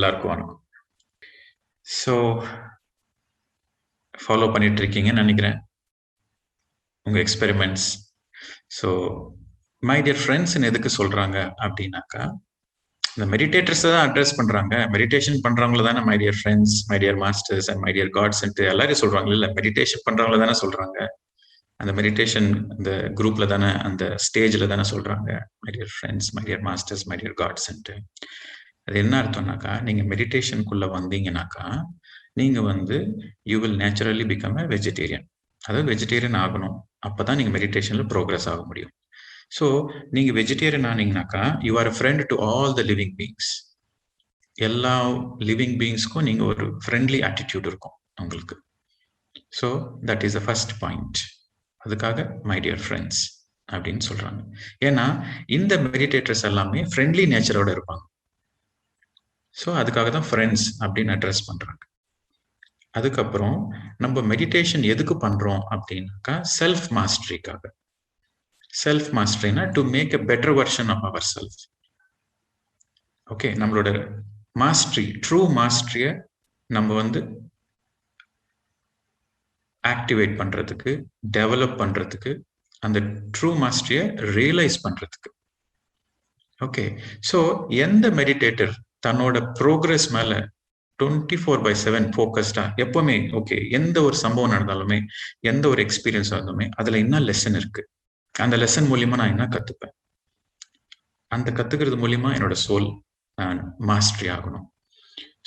எல்லாருக்கும் வணக்கம். So follow பண்ணிட்டு இருக்கீங்கன்னு நினைக்கிறேன் உங்கள் எக்ஸ்பெரிமெண்ட்ஸ். ஸோ மை டியர் ஃப்ரெண்ட்ஸ்ன்னு எதுக்கு சொல்கிறாங்க அப்படின்னாக்கா, இந்த மெடிடேட்டர்ஸை தான் அட்ரஸ் பண்ணுறாங்க. மெடிடேஷன் பண்ணுறவங்கள தானே my dear friends, my dear masters and my dear காட்ஸ்ன்ட்டு எல்லாரும் சொல்கிறாங்க. இல்லை, மெடிடேஷன் பண்ணுறவங்கள தானே சொல்கிறாங்க. அந்த மெடிடேஷன் இந்த குரூப்பில் தானே, அந்த ஸ்டேஜில் தானே சொல்கிறாங்க my dear friends, my dear masters, my dear காட்ஸ்ன்ட்டு. அது என்ன அர்த்தம்னாக்கா, நீங்கள் மெடிடேஷனுக்குள்ளே வந்தீங்கன்னாக்கா நீங்கள் you will naturally become a vegetarian. அதாவது வெஜிடேரியன் ஆகணும். அப்போ தான் நீங்கள் மெடிடேஷனில் ப்ரோக்ரஸ் ஆக முடியும். ஸோ நீங்கள் வெஜிடேரியன் ஆனீங்கன்னாக்கா you are a friend to all the living beings. எல்லா லிவிங் பீங்ஸ்க்கும் நீங்கள் ஒரு ஃப்ரெண்ட்லி ஆட்டிடியூட் இருக்கும் உங்களுக்கு. So that is the first point. அதுக்காக மை டியர் ஃப்ரெண்ட்ஸ் அப்படின்னு சொல்கிறாங்க. ஏன்னா இந்த மெடிடேட்டர்ஸ் எல்லாமே ஃப்ரெண்ட்லி நேச்சரோட இருப்பாங்க. ஸோ அதுக்காக தான் ஃப்ரெண்ட்ஸ் அப்படின்னு அட்ரஸ் பண்ணுறாங்க. அதுக்கப்புறம் நம்ம மெடிடேஷன் எதுக்கு பண்றோம் அப்படின்னாக்கா, செல்ஃப் மாஸ்டரிக்காக. செல்ஃப் மாஸ்டரினா to make a better version of our self. Okay, நம்மளோட மாஸ்டரி, ட்ரூ மாஸ்டரிய நம்ம ஆக்டிவேட் பண்றதுக்கு, டெவலப் பண்றதுக்கு, அந்த ட்ரூ மாஸ்டரிய ரியலைஸ் பண்றதுக்கு. ஓகே, ஸோ எந்த மெடிடேட்டர் தன்னோட ப்ரோக்ரஸ் மேல 24/7 ஃபோக்கஸ்டா எப்பவுமே, ஓகே, எந்த ஒரு சம்பவம் நடந்தாலுமே, எந்த ஒரு எக்ஸ்பீரியன்ஸ் இருந்தாலுமே அதுல என்ன லெசன் இருக்கு, அந்த லெசன் மூலியமா நான் என்ன கத்துப்பேன், அந்த கத்துக்கிறது மூலியமா என்னோட சோல் மாஸ்டரி ஆகணும்.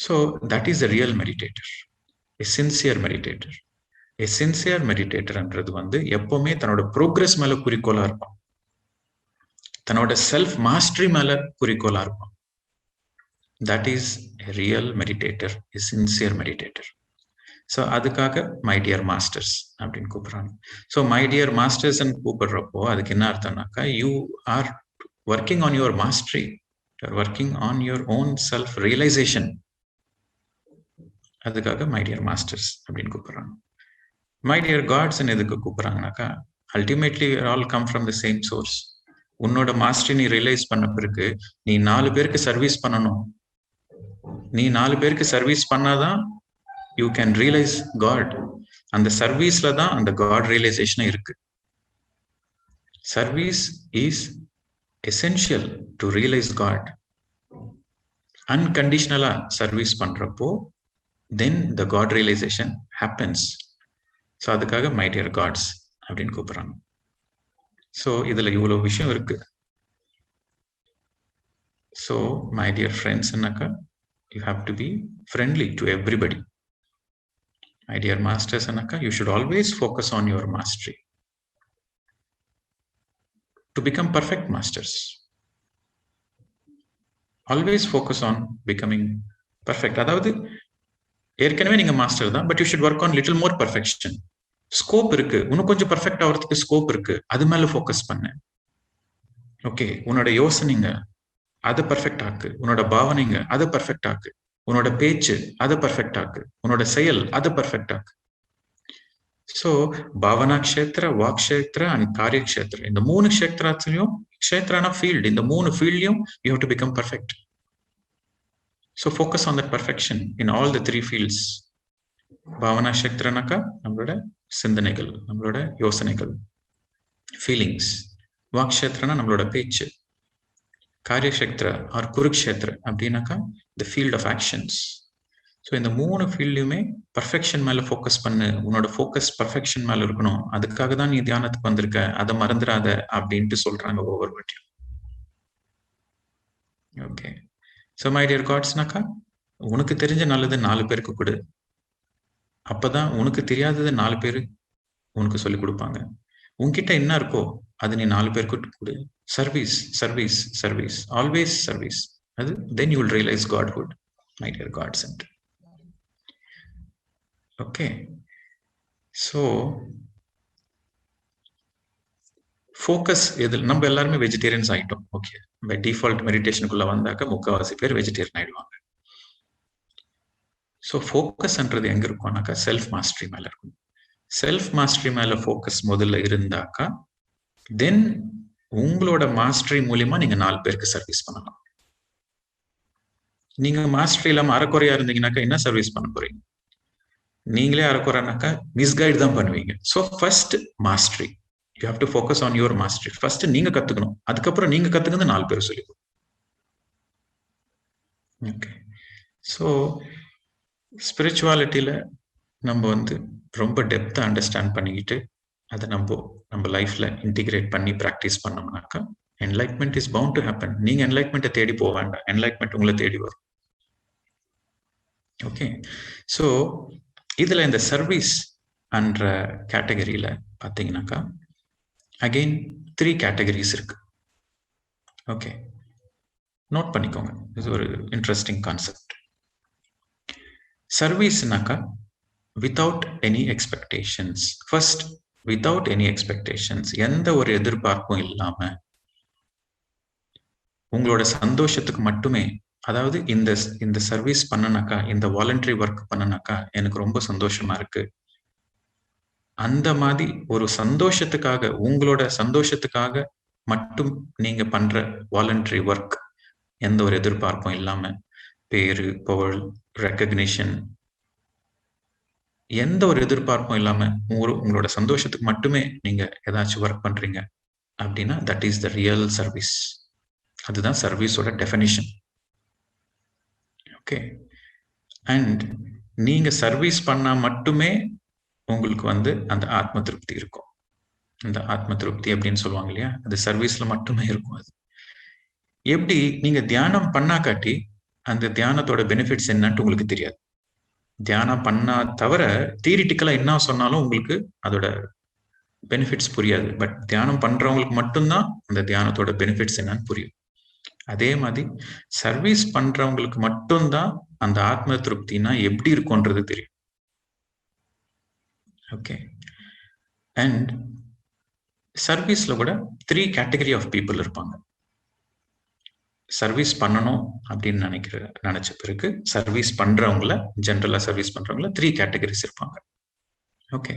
So that is a real meditator, a sincere meditator. A sincere மெடிடேட்டர்ன்றது எப்பவுமே தன்னோட ப்ரோக்ரஸ் மேல குறிக்கோளா இருப்பான், தன்னோட செல்ஃப் மாஸ்டரி மேல குறிக்கோளா இருப்பான். That is a real meditator, a sincere meditator. So அதுக்காக மை டியர் மாஸ்டர்ஸ் அப்படின்னு கூப்பிடுறாங்க. ஸோ மை டியர் மாஸ்டர்ஸ் கூப்பிடுறப்போ அதுக்கு என்ன அர்த்தம்னாக்கா, you are working on your mastery, you are working on your own self realisation. அதுக்காக மை டியர் மாஸ்டர்ஸ் அப்படின்னு கூப்பிடுறாங்க. மை டியர் காட்ஸ் எதுக்கு கூப்பிடுறாங்கனாக்கா, ultimately all come from the same source. உன்னோட மாஸ்டரி நீ ரியலைஸ் பண்ண பிறகு நீ 4 பேருக்கு சர்வீஸ் பண்ணணும். நீ 4 பேருக்கு சர்வீஸ் பண்ணாதான் யூ கேன் ரியலைஸ் காட். அந்த சர்வீஸ்ல தான் அந்த காட் ரியலைசேஷன் இருக்கு. Service is essential to realise god. அன்கண்டிஷனலா சர்வீஸ் பண்றப்போ then the god realisation happens. So அதுக்காக மை டியர் காட்ஸ் அப்படின்னு கூப்பிடுறாங்க. ஸோ இதுல இவ்வளவு விஷயம் இருக்கு. ஸோ மை டியர் ஃப்ரெண்ட்ஸ்னாக்கா you have to be friendly to everybody. My dear masters anaka, you should always focus on your mastery to become perfect masters. Always focus on becoming perfect. அதாவது ஏற்கனவே நீங்க master தான், but you should work on little more perfection. Scope இருக்கு, இன்னும் கொஞ்சம் perfect ஆகிறதுக்கு scope இருக்கு, அது மேல ஃபோக்கஸ் பண்ணு. ஓகே, உன்னோட யோசனைங்க அதை பர்ஃபெக்ட் ஆக்கு, உன்னோட பாவனைங்க அதை பர்ஃபெக்ட் ஆக்கு, உன்னோட பேச்சு அதை பர்ஃபெக்ட் ஆக்கு, உன்னோட செயல் அதை பர்ஃபெக்ட் ஆக்கு. ஸோ பாவனா க்ஷேத்திர, வாக் க்ஷேத்திர அண்ட் காரிய க்ஷேத்திர, இந்த 3 க்ஷேத்திரத்திலையும், க்ஷேத்திரான ஃபீல்டு, இந்த 3 ஃபீல்ட்லையும் you have to become perfect. So focus on that perfection in all the 3 fields. பாவனா க்ஷேத்திரனாக்கா நம்மளோட சிந்தனைகள், நம்மளோட யோசனைகள், ஃபீலிங்ஸ். வாக் க்ஷேத்திரனா நம்மளோட பேச்சு. காரியக்ஷேத்திர ஆர் குருக்ஷேத்திர அப்படின்னாக்கா the field of actions. So இந்த 3 ஃபீல்ட்லையுமே பர்ஃபெக்ஷன் மேல ஃபோக்கஸ் பண்ணு. உன்னோட ஃபோக்கஸ் பர்ஃபெக்ஷன் மேல இருக்கணும். அதுக்காக தான் நீ தியானத்துக்கு வந்திருக்க, அதை மறந்துடாத அப்படின்ட்டு சொல்றாங்க ஒவ்வொரு வாட்டியும். ஓகே, ஸோ மை டியர் காட்ஸ்னாக்கா, உனக்கு தெரிஞ்ச நல்லது 4 பேருக்கு கொடு. அப்பதான் உனக்கு தெரியாதது 4 பேரு உனக்கு சொல்லிக் கொடுப்பாங்க. உன்கிட்ட என்ன இருக்கோ அது நீ 4 பேருக்கு கொடு. Service, service, service, always service. அது then you will realize godhood, my dear gods. Okay, so focus எதில்? நம்ம எல்லாருமே வெஜிடேரியன்ஸ் ஆகிட்டோம். ஓகே, பை டிஃபால்ட் மெடிடேஷனுக்குள்ள வந்தாக்க 3/4 பேர் வெஜிடேரியன் ஆயிடுவாங்க. ஸோ ஃபோக்கஸ்ன்றது எங்க இருக்கும்னாக்கா செல்ஃப் மாஸ்டரி மேல இருக்கும். செல்ஃப் மாஸ்டரி மேல ஃபோக்கஸ் முதல்ல இருந்தாக்கா தென் உங்களோட மாஸ்டரி மூலியமா நீங்க 4 பேருக்கு சர்வீஸ் பண்ணலாம். நீங்க மாஸ்டர் இல்லாம அரைக்குறையா இருந்தீங்கன்னாக்கா என்ன சர்வீஸ் பண்ண போறீங்க? நீங்களே அரைக்குறைனாக்கா மிஸ்கைட் தான் பண்ணுவீங்க. So first mastery, you have to focus on your mastery. First நீங்க கத்துக்கணும், அதுக்கப்புறம் நீங்க கத்துக்கிறது 4 பேர் சொல்லி. ஓகே. ஸோ ஸ்பிரிச்சுவாலிட்டியில நம்ம வந்து ரொம்ப டெப்தா அண்டர்ஸ்டாண்ட் பண்ணிக்கிட்டு அதை நம்ம லைஃப்ல இன்டிகிரேட் பண்ணி ப்ராக்டிஸ் பண்ணோம்னாக்கா enlightenment is bound to happen. நீங்க என்லைட்மெண்ட்டை தேடி போக வேண்டாம், என்லைட்மெண்ட் உங்களை தேடி வரும். ஓகே. ஸோ இதுல இந்த சர்வீஸ் என்ற கேட்டகரியில பார்த்தீங்கன்னாக்கா அகெயின் 3 கேட்டகரிஸ் இருக்கு. ஓகே, நோட் பண்ணிக்கோங்க, இது ஒரு இன்ட்ரெஸ்டிங் கான்செப்ட். சர்வீஸ்னாக்கா without any expectations. First, without any expectations, எந்த ஒரு எதிர்பார்ப்பும் இல்லாம உங்களோட சந்தோஷத்துக்கு மட்டுமே. அதாவது இந்த சர்வீஸ் பண்ணனாக்கா, இந்த வாலண்டரி ஒர்க் பண்ணனாக்கா எனக்கு ரொம்ப சந்தோஷமா இருக்கு, அந்த மாதிரி ஒரு சந்தோஷத்துக்காக, உங்களோட சந்தோஷத்துக்காக மட்டும் நீங்க பண்ற வாலண்டரி ஒர்க், எந்த ஒரு எதிர்பார்ப்பும் இல்லாம, பேரு, புகழ், ரெக்கக்னிஷன், எந்த ஒரு எதிர்பார்ப்பும் இல்லாம உங்களோட சந்தோஷத்துக்கு மட்டுமே நீங்க ஏதாச்சும் ஒர்க் பண்றீங்க அப்படின்னா that is the real service. அதுதான் சர்வீஸோட டெஃபினிஷன். ஓகே. அண்ட் நீங்க சர்வீஸ் பண்ணா மட்டுமே உங்களுக்கு வந்து அந்த ஆத்ம திருப்தி இருக்கும். அந்த ஆத்ம திருப்தி அப்படின்னு சொல்லுவாங்க இல்லையா, அது சர்வீஸ்ல மட்டுமே இருக்கும். அது எப்படி? நீங்க தியானம் பண்ணாக்காட்டி அந்த தியானத்தோட பெனிஃபிட்ஸ் என்னன்னு உங்களுக்கு தெரியாது. தியானம் பண்ணா தவிர தியரிட்டிக்கலா என்ன சொன்னாலும் உங்களுக்கு அதோட பெனிஃபிட்ஸ் புரியாது. பட் தியானம் பண்றவங்களுக்கு மட்டும்தான் அந்த தியானத்தோட பெனிஃபிட்ஸ் என்னன்னு புரியும். அதே மாதிரி சர்வீஸ் பண்றவங்களுக்கு மட்டும்தான் அந்த ஆத்ம திருப்தினா எப்படி இருக்கும்ன்றது தெரியும். ஓகே. அண்ட் சர்வீஸ்ல கூட 3 கேட்டகரி ஆஃப் பீப்புள் இருப்பாங்க. சர்வீஸ் பண்ணணும் அப்படின்னு நினைச்ச பிறகு சர்வீஸ் பண்றவங்கள, ஜென்ரலா சர்வீஸ் பண்றவங்கள 3 கேட்டகரிஸ் இருப்பாங்க. ஓகே.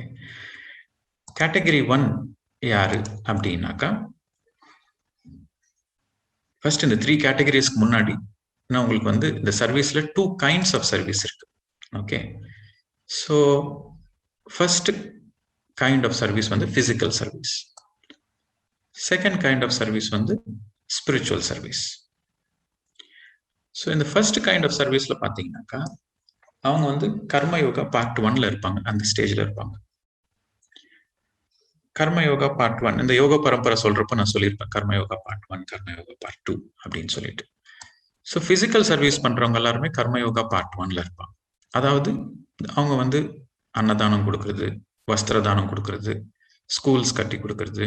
கேட்டகரி 1 யாரு அப்படின்னாக்கா, ஃபர்ஸ்ட் இந்த 3 கேட்டகரிஸ்க்கு முன்னாடி நான் உங்களுக்கு வந்து இந்த சர்வீஸ்ல 2 கைண்ட்ஸ் ஆஃப் சர்வீஸ் இருக்கு. Okay. So first kind of service வந்து physical service. Second kind of service வந்து ஸ்பிரிச்சுவல் சர்வீஸ். ஸோ இந்த ஃபர்ஸ்ட் கைண்ட் ஆஃப் சர்வீஸ்ல பார்த்தீங்கன்னாக்கா அவங்க வந்து கர்ம யோகா பார்ட் 1ல இருப்பாங்க, அந்த ஸ்டேஜ்ல இருப்பாங்க. கர்ம யோகா பார்ட் 1, இந்த யோக பரம்பரை சொல்றப்ப நான் சொல்லியிருப்பேன் கர்ம யோகா பார்ட் 1, கர்ம யோகா பார்ட் 2 அப்படின்னு சொல்லிட்டு. ஸோ பிசிக்கல் சர்வீஸ் பண்றவங்க எல்லாருமே கர்ம யோகா பார்ட் 1ல இருப்பாங்க. அதாவது அவங்க வந்து அன்னதானம் கொடுக்கறது, வஸ்திர தானம் கொடுக்கறது, ஸ்கூல்ஸ் கட்டி கொடுக்கறது,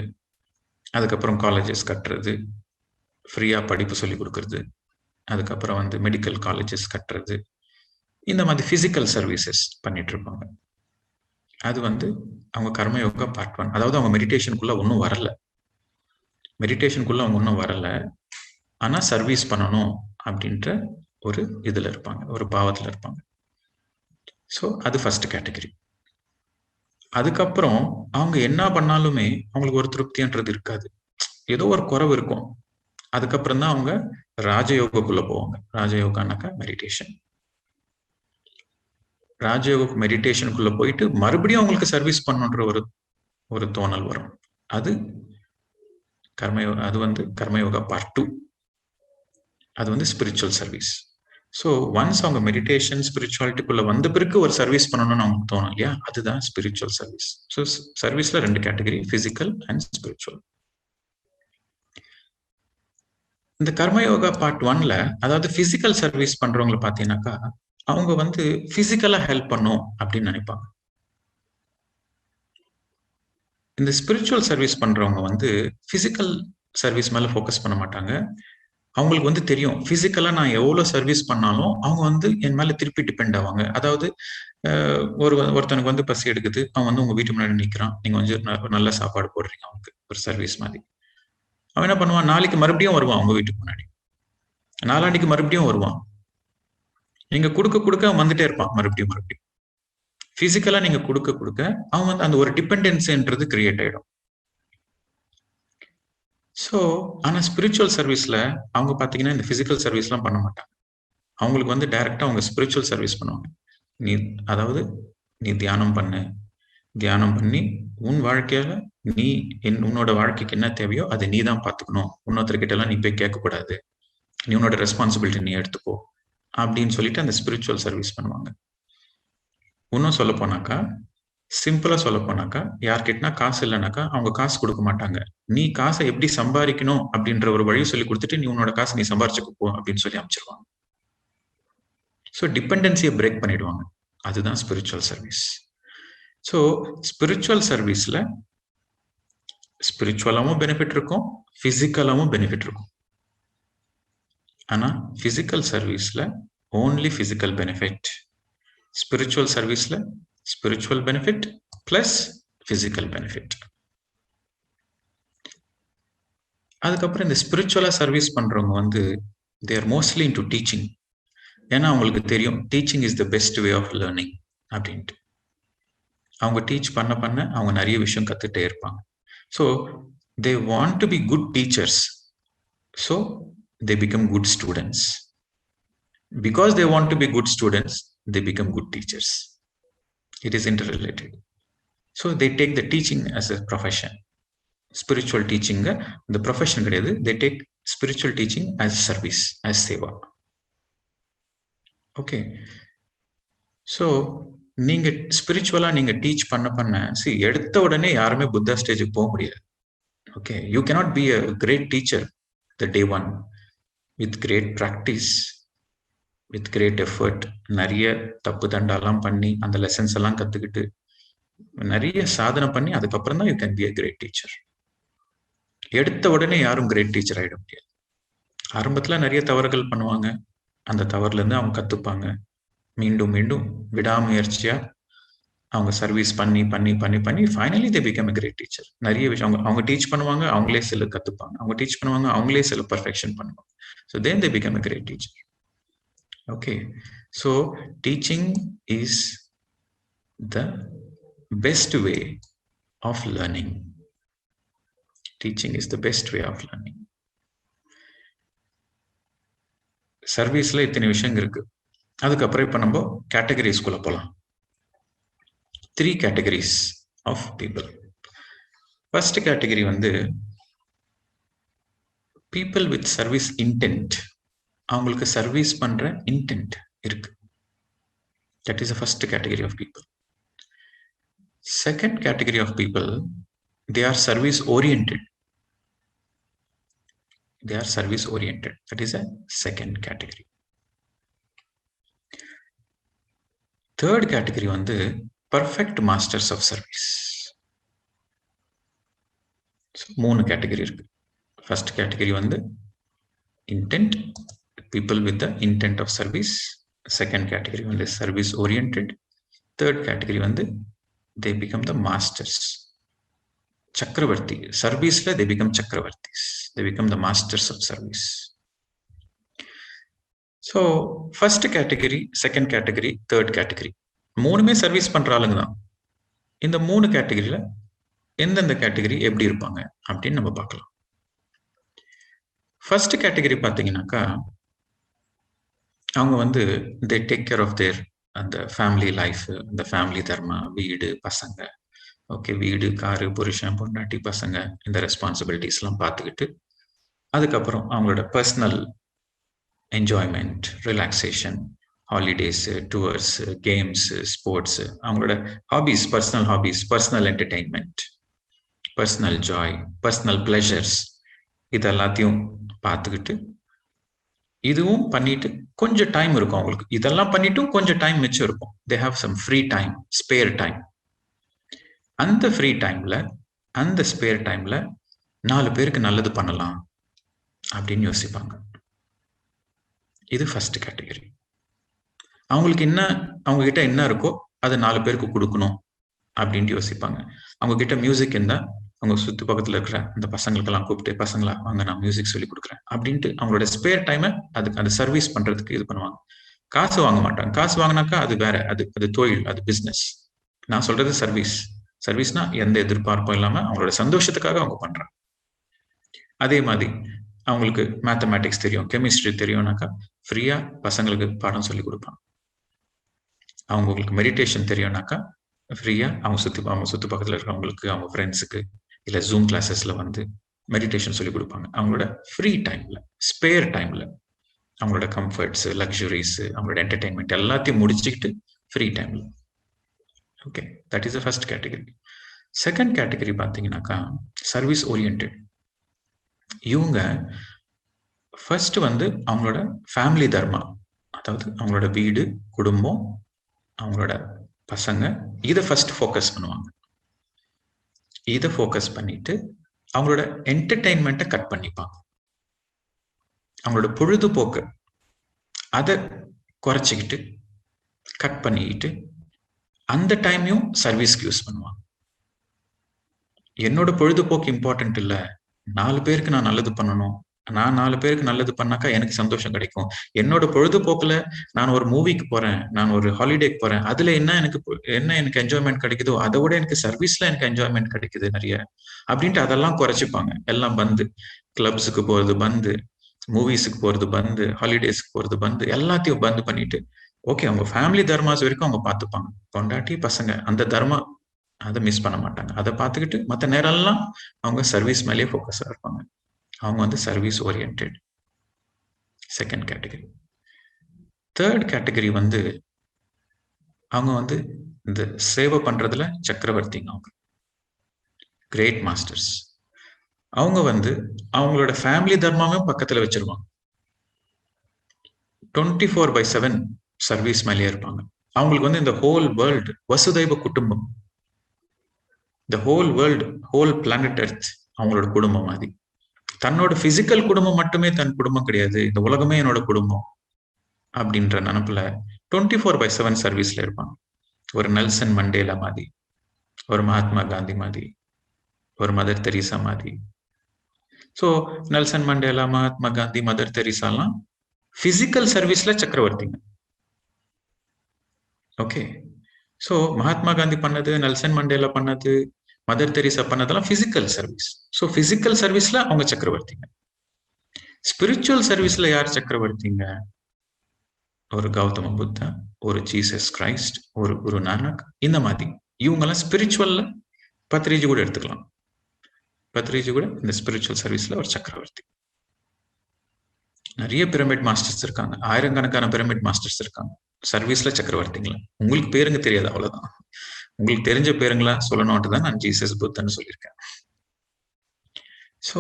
அதுக்கப்புறம் காலேஜஸ் கட்டுறது, ஃப்ரீயா படிப்பு சொல்லி கொடுக்கறது, அதுக்கப்புறம் வந்து மெடிக்கல் காலேஜஸ் கட்டுறது, இந்த மாதிரி பிசிக்கல் சர்வீசஸ் பண்ணிட்டு இருப்பாங்க. அது வந்து அவங்க கர்மயோகா பார்ட் 1. அதாவது அவங்க மெடிடேஷனுக்குள்ள ஒன்றும் வரல, அவங்க ஒன்றும் வரல, ஆனா சர்வீஸ் பண்ணணும் அப்படின்ற ஒரு இதுல இருப்பாங்க, ஒரு பாவத்துல இருப்பாங்க. ஸோ அது ஃபர்ஸ்ட் கேட்டகரி. அதுக்கப்புறம் அவங்க என்ன பண்ணாலுமே அவங்களுக்கு ஒரு திருப்தின்றது இருக்காது, ஏதோ ஒரு குறைவு இருக்கும். அதுக்கப்புறம் தான் அவங்க ராஜயோகக்குள்ள போவாங்க. ராஜயோகானாக்கா மெடிடேஷன். ராஜயோக மெடிடேஷனுக்குள்ள போயிட்டு மறுபடியும் அவங்களுக்கு சர்வீஸ் பண்ணணுன்ற ஒரு தோணல் வரும். அது கர்மயோகா, அது வந்து கர்மயோகா பார்ட் 2. அது வந்து ஸ்பிரிச்சுவல் சர்வீஸ். ஸோ ஒன்ஸ் அவங்க மெடிடேஷன் ஸ்பிரிச்சுவாலிட்டிக்குள்ள வந்த பிறகு ஒரு சர்வீஸ் பண்ணணும்னு அவங்களுக்கு தோணும் இல்லையா, அதுதான் ஸ்பிரிச்சுவல் சர்வீஸ். ஸோ சர்வீஸ்ல 2 கேட்டகரி, பிசிக்கல் அண்ட் ஸ்பிரிச்சுவல். இந்த கர்மயோகா பார்ட் 1ல, அதாவது பிசிக்கல் சர்வீஸ் பண்றவங்களை பார்த்தீங்கன்னாக்கா அவங்க வந்து பிசிக்கலா ஹெல்ப் பண்ணும் அப்படின்னு நினைப்பாங்க. இந்த ஸ்பிரிச்சுவல் சர்வீஸ் பண்றவங்க வந்து பிசிக்கல் சர்வீஸ் மேல ஃபோக்கஸ் பண்ண மாட்டாங்க. அவங்களுக்கு வந்து தெரியும் பிசிக்கலா நான் எவ்வளவு சர்வீஸ் பண்ணாலும் அவங்க வந்து என் மேல திருப்பி டிபெண்ட் ஆவாங்க. அதாவது ஒருத்தனுக்கு வந்து பசி எடுக்குது, அவன் வந்து உங்க வீட்டு முன்னாடி நிக்கிறான், நீங்க வந்து நல்ல சாப்பாடு போடுறீங்க அவனுக்கு, ஒரு சர்வீஸ் மாதிரி. அவன் என்ன பண்ணுவான், நாளைக்கு மறுபடியும் வருவான் உங்க வீட்டுக்கு முன்னாடி, நாளாண்டிக்கு மறுபடியும் வருவான். நீங்க கொடுக்க அவன் வந்துட்டே இருப்பான் மறுபடியும். பிசிக்கலா நீங்க கொடுக்க அவன் வந்து அந்த ஒரு டிபெண்டன்சின்றது கிரியேட் ஆயிடும். ஸோ ஆனா ஸ்பிரிச்சுவல் சர்வீஸ்ல அவங்க பாத்தீங்கன்னா இந்த பிசிக்கல் சர்வீஸ் எல்லாம் பண்ண மாட்டாங்க. அவங்களுக்கு வந்து டைரக்டா அவங்க ஸ்பிரிச்சுவல் சர்வீஸ் பண்ணுவாங்க. அதாவது நீ தியானம் பண்ணு, தியானம் பண்ணி உன் வாழ்க்கையில நீ உன்னோட வாழ்க்கைக்கு என்ன தேவையோ அதை நீ தான் பார்த்துக்கணும், இன்னொருத்தர்கிட்ட எல்லாம் நீ போய் கேட்கக்கூடாது, நீ உன்னோட ரெஸ்பான்சிபிலிட்டி நீ எடுத்துக்கோ அப்படின்னு சொல்லிட்டு அந்த ஸ்பிரிச்சுவல் சர்வீஸ் பண்ணுவாங்க. இன்னும் சொல்ல போனாக்கா, சிம்பிளா சொல்ல போனாக்கா, யார்கிட்டனா காசு இல்லைனாக்கா அவங்க காசு கொடுக்க மாட்டாங்க. நீ காசை எப்படி சம்பாதிக்கணும் அப்படின்ற ஒரு வழி சொல்லி கொடுத்துட்டு நீ உன்னோட காசை நீ சம்பாரிச்சுக்க போ அப்படின்னு சொல்லி அமைச்சிருவாங்க. ஸோ டிபெண்டன்சியை பிரேக் பண்ணிடுவாங்க. அதுதான் ஸ்பிரிச்சுவல் சர்வீஸ். ஸோ ஸ்பிரிச்சுவல் சர்வீஸ்ல ஸ்பிரிச்சுவலாவும் பெனிஃபிட் இருக்கும், பிசிக்கலாவும் பெனிஃபிட் இருக்கும். ஆனா பிசிக்கல் சர்வீஸ்ல ஓன்லி பிசிக்கல் பெனிஃபிட், ஸ்பிரிச்சுவல் சர்வீஸ்ல spiritual benefit plus physical benefit. அதுக்கப்புறம் இந்த ஸ்பிரிச்சுவலா சர்வீஸ் பண்றவங்க வந்து they are mostly into teaching. ஏன்னா அவங்களுக்கு தெரியும் teaching is the best way of learning அப்படின்ட்டு. அவங்க டீச் பண்ண பண்ண அவங்க நிறைய விஷயம் கத்துட்டே இருப்பாங்க. So they want to be good teachers, so they become good students. Because they want to be good students, they become good teachers. It is interrelated. So they take the teaching as a profession. Spiritual teaching, the profession கிடையாது. They take spiritual teaching as service, as seva. Okay. So நீங்க ஸ்பிரிச்சுவலா நீங்க teach பண்ண எடுத்த உடனே யாருமே புத்தா ஸ்டேஜுக்கு போக முடியாது. Okay, you cannot be a great teacher the day one. With great practice, with great effort, நிறைய தப்பு தண்டாலாம் பண்ணி அந்த லெசன்ஸ் எல்லாம் கத்துக்கிட்டு நிறைய சாதனை பண்ணி அதுக்கப்புறம் தான் you can be a great teacher. எடுத்த உடனே யாரும் கிரேட் டீச்சர் ஆயிட முடியாது. ஆரம்பத்துல நிறைய தவறுகள் பண்ணுவாங்க, அந்த தவறுல இருந்து அவங்க கத்துப்பாங்க. மீண்டும் மீண்டும் விடாமுயற்சியா அவங்க சர்வீஸ் பண்ணி பண்ணி பண்ணி பண்ணி finally they become a great teacher. நிறைய விஷயம் அவங்க டீச் பண்ணுவாங்க, அவங்களே சில கத்துப்பாங்க, அவங்க டீச் பண்ணுவாங்க, அவங்களே சில பர்ஃபெக்ஷன் பண்ணுவாங்க. So then they become a great teacher. Okay, so teaching is the best way of learning. Teaching is the best way of learning. சர்வீஸ்ல இத்தனை விஷயம் இருக்கு. அதுக்கப்புறம் இப்ப நம்ம கேட்டகரிஸ்குள்ள போலாம். 3 categories of people. First category வந்து people with service intent. அவங்களுக்கு சர்வீஸ் பண்ற இன்டென்ட் இருக்கு. That is the first category of people. Second category of people, they are service oriented. They are service oriented. That is a second category. Third category வந்து perfect masters of service. So 3 category இருக்கு. First category வந்து intent, people with the intent of service. Second category வந்து service oriented. Third category வந்து they become the masters. Chakravarti. Serviceல they become Chakravartis. They become the masters of service. So first category, second category, third category. மூணுமே service பண்ற ஆளுங்க தான். இந்த 3 கேட்டகரியில எந்தெந்த category எப்படி இருப்பாங்க அப்படின்னு நம்ம பார்க்கலாம். ஃபர்ஸ்ட் கேட்டகரி பார்த்தீங்கன்னாக்கா அவங்க வந்து they take care of their அந்த ஃபேமிலி லைஃப், அந்த ஃபேமிலி தர்மா, வீடு, பசங்க, ஓகே, வீடு, காரு, புருஷன், பொண்டாட்டி, பசங்க, இந்த ரெஸ்பான்சிபிலிட்டிஸ்லாம் பார்த்துக்கிட்டு அதுக்கப்புறம் அவங்களோட personal enjoyment, relaxation, holidays, tours, games, sports, அவங்களோட hobbies, personal hobbies, personal entertainment, personal joy, personal pleasures, இதெல்லாத்தையும் பார்த்துக்கிட்டு இதுவும் பண்ணிட்டு கொஞ்சம் டைம் இருக்கும் அவங்களுக்கு. இதெல்லாம் பண்ணிட்டும் கொஞ்சம் டைம் மிச்சம் இருக்கும். They have some free time, spare time. அந்த ஃப்ரீ டைம்ல, அந்த ஸ்பேர் டைம்ல 4 பேருக்கு நல்லது பண்ணலாம் அப்படின்னு யோசிப்பாங்க. இது ஃபர்ஸ்ட் கேட்டகரி. அவங்களுக்கு என்ன, அவங்க கிட்ட என்ன இருக்கோ அதை 4 பேருக்கு கொடுக்கணும் அப்படின்ட்டு யோசிப்பாங்க. அவங்க கிட்ட மியூசிக் இருந்தா அவங்க சுத்தி பக்கத்துல இருக்கிற அந்த பசங்களுக்கெல்லாம் கூப்பிட்டு, பசங்களா வாங்க நான் மியூசிக் சொல்லி கொடுக்குறேன் அப்படின்ட்டு அவங்களோட ஸ்பேர் டைமை அதுக்கு அந்த சர்வீஸ் பண்றதுக்கு இது பண்ணுவாங்க. காசு வாங்க மாட்டாங்க. காசு வாங்கினாக்கா அது வேற, அது தொழில், அது பிசினஸ். நான் சொல்றது சர்வீஸ். சர்வீஸ்னா எந்த எதிர்பார்ப்பும் இல்லாம அவங்களோட சந்தோஷத்துக்காக அவங்க பண்றாங்க. அதே மாதிரி அவங்களுக்கு மேத்தமேட்டிக்ஸ் தெரியும், கெமிஸ்ட்ரி தெரியும்னாக்கா ஃப்ரீயா பசங்களுக்கு பாடம் சொல்லி கொடுப்பாங்க. அவங்களுக்கு மெடிடேஷன் தெரியும்னாக்கா ஃப்ரீயா அவங்க சுத்து பக்கத்துல இருக்கிறவங்களுக்கு, அவங்க ஃப்ரெண்ட்ஸுக்கு இல்ல ஜூம் கிளாஸஸ்ல வந்து மெடிடேஷன் சொல்லி கொடுப்பாங்க. அவங்களோட ஃப்ரீ டைம்ல, ஸ்பேர் டைம்ல, அவங்களோட கம்ஃபர்ட்ஸ், லக்ஸுரிஸ், அவங்களோட என்டர்டைன்மெண்ட் எல்லாத்தையும் முடிச்சுக்கிட்டு ஃப்ரீ டைம்ல. Okay, that is the first category. Second category பார்த்தீங்கன்னாக்கா சர்வீஸ் ஓரியன்டட். இவங்க ஃபர்ஸ்ட் வந்து அவங்களோட ஃபேமிலி தர்மா, அதாவது அவங்களோட வீடு, குடும்பம், அவங்களோட பசங்க, இதை ஃபர்ஸ்ட் ஃபோக்கஸ் பண்ணுவாங்க. இதை ஃபோக்கஸ் பண்ணிட்டு அவங்களோட என்டர்டைன்மெண்ட்டை கட் பண்ணிப்பாங்க. அவங்களோட பொழுதுபோக்கு அதை குறைச்சிக்கிட்டு கட் பண்ணிக்கிட்டு அந்த டைமையும் சர்வீஸ்க்கு யூஸ் பண்ணுவாங்க. என்னோட பொழுதுபோக்கு இம்பார்ட்டன்ட் இல்லை, 4 பேருக்கு நான் நல்லது பண்ணணும், நான் 4 பேருக்கு நல்லது பண்ணாக்கா எனக்கு சந்தோஷம் கிடைக்கும். என்னோட பொழுதுபோக்குல நான் ஒரு மூவிக்கு போறேன், நான் ஒரு ஹாலிடேக்கு போறேன், அதுல என்ன எனக்கு என்ஜாய்மெண்ட் கிடைக்குதோ அதை விட எனக்கு சர்வீஸ்ல எனக்கு என்ஜாய்மெண்ட் கிடைக்குது நிறைய அப்படின்ட்டு அதெல்லாம் குறைச்சிப்பாங்க. எல்லாம் பந்து, கிளப்ஸுக்கு போறது பந்து, மூவிஸுக்கு போறது பந்து, ஹாலிடேஸ்க்கு போறது பந்து, எல்லாத்தையும் பந்து பண்ணிட்டு ஓகே அவங்க ஃபேமிலி தர்மாஸ் வரைக்கும் அவங்க பார்த்துப்பாங்க. பொண்டாட்டி பசங்க அந்த தர்மா அதை மிஸ் பண்ண மாட்டாங்க. அதை பார்த்துக்கிட்டு மற்ற நேரம்லாம் அவங்க சர்வீஸ் மேலேயே ஃபோக்கஸா இருப்பாங்க. அவங்க வந்து service oriented. Second category. Third category வந்து அவங்க வந்து இந்த சேவை பண்றதுல சக்கரவர்த்திங்க. அவங்க கிரேட் மாஸ்டர்ஸ். அவங்க வந்து அவங்களோட ஃபேமிலி தர்மாவும் பக்கத்துல வச்சிருவாங்க. 24/7 சர்வீஸ் மேலேயே இருப்பாங்க. அவங்களுக்கு வந்து இந்த ஹோல் வேர்ல்டு வசுதைவ குடும்பம், இந்த whole world, whole planet earth அவங்களோட குடும்பம் மாதிரி. தன்னோட பிசிக்கல் குடும்பம் மட்டுமே தன் குடும்பம் கிடையாது, இந்த உலகமே என்னோட குடும்பம் அப்படின்ற நினப்புல 24/7 சர்வீஸ்ல இருப்பாங்க. ஒரு நெல்சன் மண்டேலா மாதிரி, ஒரு மகாத்மா காந்தி மாதிரி, ஒரு மதர் தெரீசா மாதிரி. So Nelson Mandela, Mahatma Gandhi, Mother தெரீசாலாம் பிசிக்கல் சர்வீஸ்ல சக்கரவர்த்திங்க. ஓகே, ஸோ மகாத்மா காந்தி பண்ணது, நெல்சன் மண்டேலா பண்ணது, மதர் தெரீசா பண்ணதெல்லாம் பிசிக்கல் சர்வீஸ். ஸோ பிசிக்கல் சர்வீஸ்ல அவங்க சக்கரவர்த்திங்க. ஸ்பிரிச்சுவல் சர்வீஸ்ல யார் சக்கரவர்த்திங்க? ஒரு கௌதம புத்தா, ஒரு ஜீசஸ் கிரைஸ்ட், ஒரு குரு நானக், இந்த மாதிரி இவங்கெல்லாம் ஸ்பிரிச்சுவல்ல பத்ரிஜி கூட எடுத்துக்கலாம். பத்ரிஜி கூட இந்த ஸ்பிரிச்சுவல் சர்வீஸ்ல ஒரு சக்கரவர்த்தி. நிறைய பிரமிட் மாஸ்டர்ஸ் இருக்காங்க, ஆயிரக்கணக்கான பிரமிட் மாஸ்டர்ஸ் இருக்காங்க சர்வீஸ்ல சக்கரவர்த்திங்களா. உங்களுக்கு பேருங்க தெரியாது, அவ்வளவுதான். உங்களுக்கு தெரிஞ்ச பேருங்களா சொல்லணும்ட்டு தான் நான் ஜீசஸ் புத்தன்னு சொல்லியிருக்கேன். ஸோ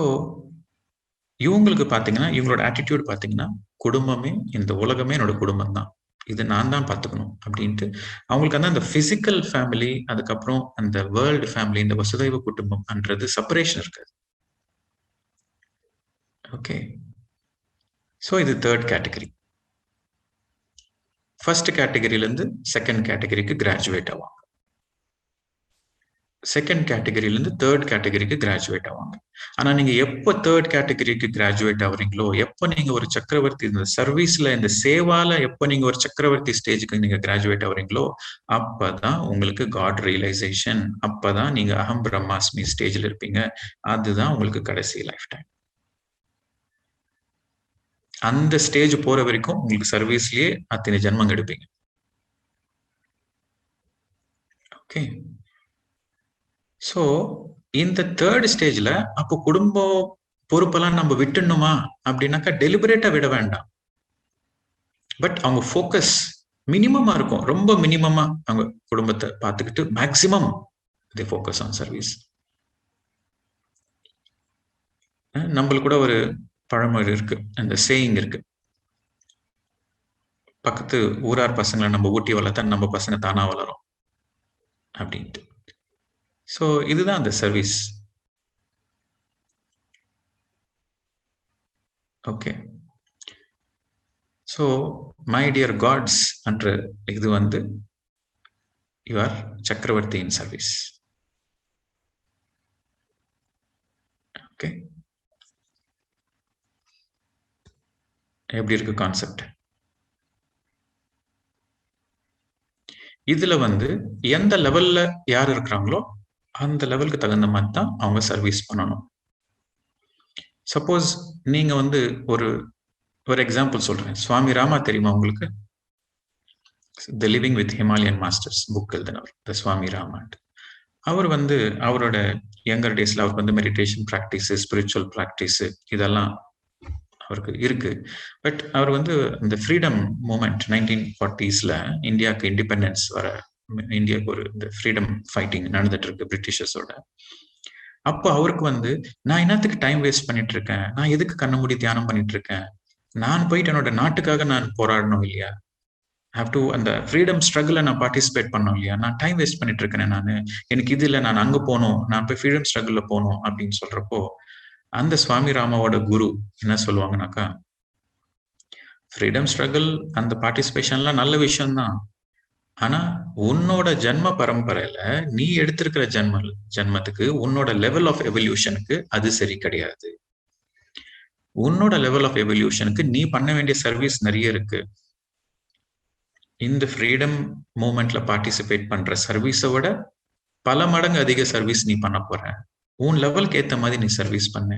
இவங்களுக்கு பாத்தீங்கன்னா, இவங்களோட ஆட்டிடியூட் பாத்தீங்கன்னா, குடும்பமே, இந்த உலகமே என்னோட குடும்பம் தான், இது நான் தான் பார்த்துக்கணும் அப்படின்ட்டு அவங்களுக்கு அந்த பிசிக்கல் ஃபேமிலி, அதுக்கப்புறம் அந்த வேர்ல்டு ஃபேமிலி, இந்த வசுதைவ குடும்பம்ன்றது செப்பரேஷன் இருக்காது. ஓகே, ஸோ இது தேர்ட் கேட்டகரி. ஃபர்ஸ்ட் கேட்டகரியிலேருந்து செகண்ட் கேட்டகரிக்கு கிராஜுவேட் ஆவாங்க. செகண்ட் கேட்டகரியிலேருந்து தேர்ட் கேட்டகரிக்கு கிராஜுவேட் ஆவாங்க. ஆனா நீங்க எப்போ தேர்ட் கேட்டகரிக்கு கிராஜுவேட் ஆகுறீங்களோ, எப்போ நீங்க ஒரு சக்கரவர்த்தி, இந்த சர்வீஸ்ல, இந்த சேவால எப்போ நீங்க ஒரு சக்கரவர்த்தி ஸ்டேஜுக்கு நீங்க கிராஜுவேட் ஆகுறீங்களோ, அப்பதான் உங்களுக்கு காட் ரியலைசேஷன், அப்பதான் நீங்க அகம் பிரம்மாஸ்மி ஸ்டேஜ்ல இருப்பீங்க. அதுதான் உங்களுக்கு கடைசி லைஃப் டைம். அந்த ஸ்டேஜ் போற வரைக்கும் உங்களுக்கு சர்வீஸ்லயே அத்தனை ஜென்மம் எடுப்பீங்க. ஓகே, ஸோ இந்த தேர்ட் ஸ்டேஜ்ல அப்போ குடும்ப பொறுப்பெல்லாம் நம்ம விட்டுணுமா அப்படின்னாக்கா டெலிபரேட்டா விட வேண்டாம். பட் அவங்க ஃபோக்கஸ் மினிமமா இருக்கும், ரொம்ப மினிமமா அவங்க குடும்பத்தை பார்த்துக்கிட்டு maximum they focus on service. நம்மளுக்கு கூட ஒரு பழமொழி இருக்கு, அந்த சேயிங் இருக்கு, பக்கத்து ஊரார் பசங்களை நம்ம ஊட்டி வளர்த்தா நம்ம பசங்க தானா வளரும் அப்படின்ட்டு. ஸோ இதுதான் அந்த service. Okay, so my dear gods என்ற இது வந்து யூ ஆர் சக்கரவர்த்தி இன் சர்வீஸ். ஓகே, எப்படி இருக்கு கான்செப்ட்? இதுல வந்து எந்த லெவல்ல யார் இருக்கிறாங்களோ அந்த லெவலுக்கு தகுந்த மாதிரி தான் அவங்க சர்வீஸ் பண்ணணும். சப்போஸ் நீங்க வந்து ஒரு ஒரு எக்ஸாம்பிள் சொல்றேன். சுவாமி ராமா தெரியுமா உங்களுக்கு? The living with Himalayan masters book எழுதினவர் த சுவாமி ராமா. அவர் வந்து அவரோட யங்கர் டேஸ்ல அவருக்கு வந்து மெடிடேஷன் ப்ராக்டிஸ், ஸ்பிரிச்சுவல் ப்ராக்டிஸ் இதெல்லாம் அவருக்கு இருக்கு. பட் அவர் வந்து இந்த ஃப்ரீடம் மூமெண்ட் 1940s இந்தியாவுக்கு இண்டிபெண்டன்ஸ் வர, இந்தியாவுக்கு ஒரு இந்த ஃப்ரீடம் ஃபைட்டிங் நடந்துட்டு இருக்கு பிரிட்டிஷர்ஸோட. அப்போ அவருக்கு வந்து நான் என்னத்துக்கு டைம் வேஸ்ட் பண்ணிட்டு இருக்கேன், நான் எதுக்கு கண்ண மூடி தியானம் பண்ணிட்டு இருக்கேன், நான் போயிட்டு என்னோட நாட்டுக்காக நான் போராடணும் இல்லையா, ஹேவ் டு அந்த ஃப்ரீடம் ஸ்ட்ரகிள நான் பார்ட்டிசிபேட் பண்ணணும் இல்லையா, நான் டைம் வேஸ்ட் பண்ணிட்டு இருக்கேன், நான் எனக்கு இது இல்லை, நான் அங்க போகணும், நான் போய் ஃப்ரீடம் ஸ்ட்ரகிள்ல போகணும் அப்படின்னு சொல்றப்போ அந்த சுவாமி ராமாவோட குரு என்ன சொல்லுவாங்கன்னாக்கா, ஃப்ரீடம் ஸ்ட்ரகிள் அந்த பார்ட்டிசிபேஷன்லாம் நல்ல விஷயம்தான், ஆனா உன்னோட ஜென்ம பரம்பரையில நீ எடுத்திருக்கிற ஜென்மத்துக்கு உன்னோட லெவல் ஆஃப் எவல்யூஷனுக்கு அது சரி கிடையாது. உன்னோட லெவல் ஆஃப் எவல்யூஷனுக்கு நீ பண்ண வேண்டிய சர்வீஸ் நிறைய இருக்கு. இந்த ஃப்ரீடம் மூமெண்ட்ல பார்ட்டிசிபேட் பண்ற சர்வீஸை விட பல மடங்கு அதிக சர்வீஸ் நீ பண்ண போற. உன் லெவலுக்கு ஏத்த மாதிரி நீ சர்வீஸ் பண்ணு.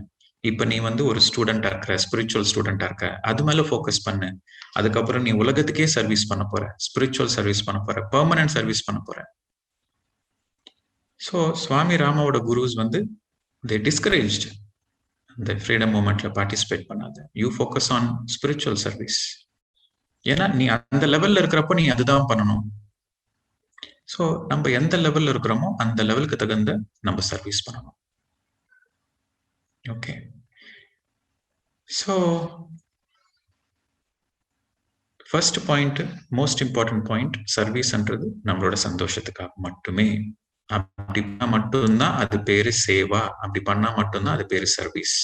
இப்ப நீ வந்து ஒரு ஸ்டூடெண்டா இருக்கிற, ஸ்பிரிச்சுவல் ஸ்டூடெண்டா இருக்க, அது மேல ஃபோக்கஸ் பண்ணு. அதுக்கப்புறம் நீ உலகத்துக்கே சர்வீஸ் பண்ண போற, ஸ்பிரிச்சுவல் சர்வீஸ் பண்ண போற, பெர்மனன்ட் சர்வீஸ் பண்ண போற. ஸோ சுவாமி ராமாவோட குருஸ் வந்து தே டிஸ்கரேஜ்ட் இந்த ஃப்ரீடம் மூமெண்ட்ல பார்ட்டிசிபேட் பண்ணாத, you focus on spiritual service. ஏன்னா நீ அந்த லெவல்ல இருக்கிறப்போ நீ அதுதான் பண்ணணும். ஸோ நம்ம எந்த லெவல்ல இருக்கிறோமோ அந்த லெவலுக்கு தகுந்த நம்ம சர்வீஸ் பண்ணணும். Okay, so first point, most important point, சர்வீஸ்ன்றது நம்மளோட சந்தோஷத்துக்காக மட்டுமே. அப்படி பண்ணா மட்டும்தான் அது பேரு சேவா, அப்படி பண்ணா மட்டும்தான் அது பேரு சர்வீஸ்.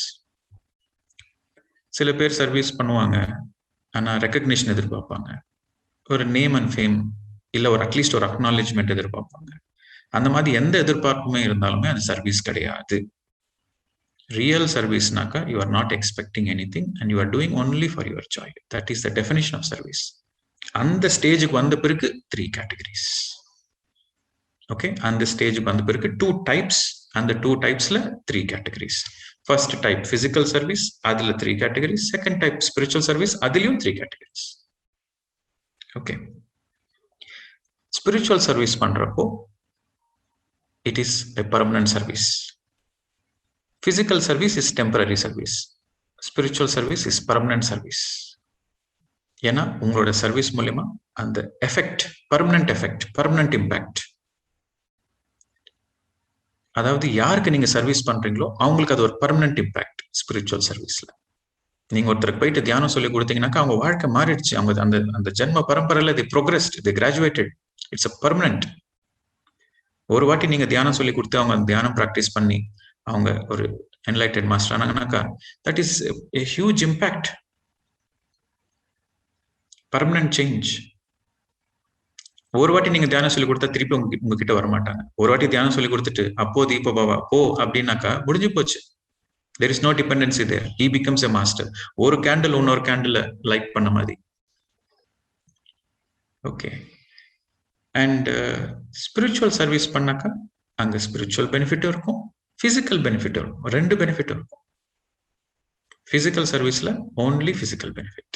சில பேர் சர்வீஸ் பண்ணுவாங்க, ஆனா ரெக்கக்னிஷன் எதிர்பார்ப்பாங்க, ஒரு நேம் அண்ட் ஃபேம், இல்ல ஒரு அட்லீஸ்ட் ஒரு அக்னாலேஜ்மெண்ட் எதிர்பார்ப்பாங்க. அந்த மாதிரி எந்த எதிர்பார்ப்புமே இருந்தாலுமே அது சர்வீஸ் கிடையாது. ரியல் சர்வீஸ்னாக்கா you are not expecting anything and you are doing only for your joy. That is the definition of service. அந்த ஸ்டேஜுக்கு வந்த பிறகு 3 கேட்டகரிஸ். ஓகே, அந்த ஸ்டேஜுக்கு வந்த பிறகு 2 டைப்ஸ், அந்த 2 டைப்ஸ்ல 3 categories. First type physical service, அதுல 3 categories. Second type spiritual service, அதுலயும் 3 கேட்டகரிஸ். ஓகே, ஸ்பிரிச்சுவல் சர்வீஸ் பண்றப்போ it is a permanent service. Physical service is temporary service. Spiritual service is permanent service. ஏன்னா உங்களோட சர்வீஸ் மூலமா அந்த effect, permanent impact. அதாவது யாருக்கு நீங்க சர்வீஸ் பண்றீங்களோ அவங்களுக்கு அது ஒரு பெர்மனன்ட் இம்பாக்ட். ஸ்பிரிச்சுவல் சர்வீஸ்ல நீங்க ஒருத்தருக்கு போயிட்டு தியானம் சொல்லி கொடுத்தீங்கன்னாக்கா அவங்க வாழ்க்கை மாறிடுச்சு, அவங்க அந்த அந்த ஜென்ம பரம்பரையில the progressed, the graduated, it's a permanent. ஒரு வாட்டி நீங்க தியானம் சொல்லி கொடுத்து அவங்க தியானம் ப்ராக்டிஸ் பண்ணி அவங்க ஒரு என்லைட்டட் மாஸ்டர் ஆனாங்கனாக்கா that is a huge impact, permanent change. ஒரு வாட்டி நீங்க தியானம் சொல்லி கொடுத்தா திருப்பி உங்ககிட்ட வர மாட்டாங்க. ஒரு வாட்டி தியானம் சொல்லி கொடுத்துட்டு அப்போ தீப பாபா போ அப்படின்னாக்கா முடிஞ்சு போச்சு. there is no dependency there. he becomes a master. ஒரு கேண்டில் இன்னொரு கேண்டில் லைட் பண்ண மாதிரி. ஓகே, அண்ட் ஸ்பிரிச்சுவல் சர்வீஸ் பண்ணாக்கா அங்க ஸ்பிரிச்சுவல் பெனிஃபிட்டும் இருக்கும், பிசிக்கல் பெனிஃபிட் இருக்கும், 2 பெனிஃபிட் இருக்கும். பிசிக்கல் சர்வீஸ்ல ஓன்லி பிசிக்கல் பெனிஃபிட்.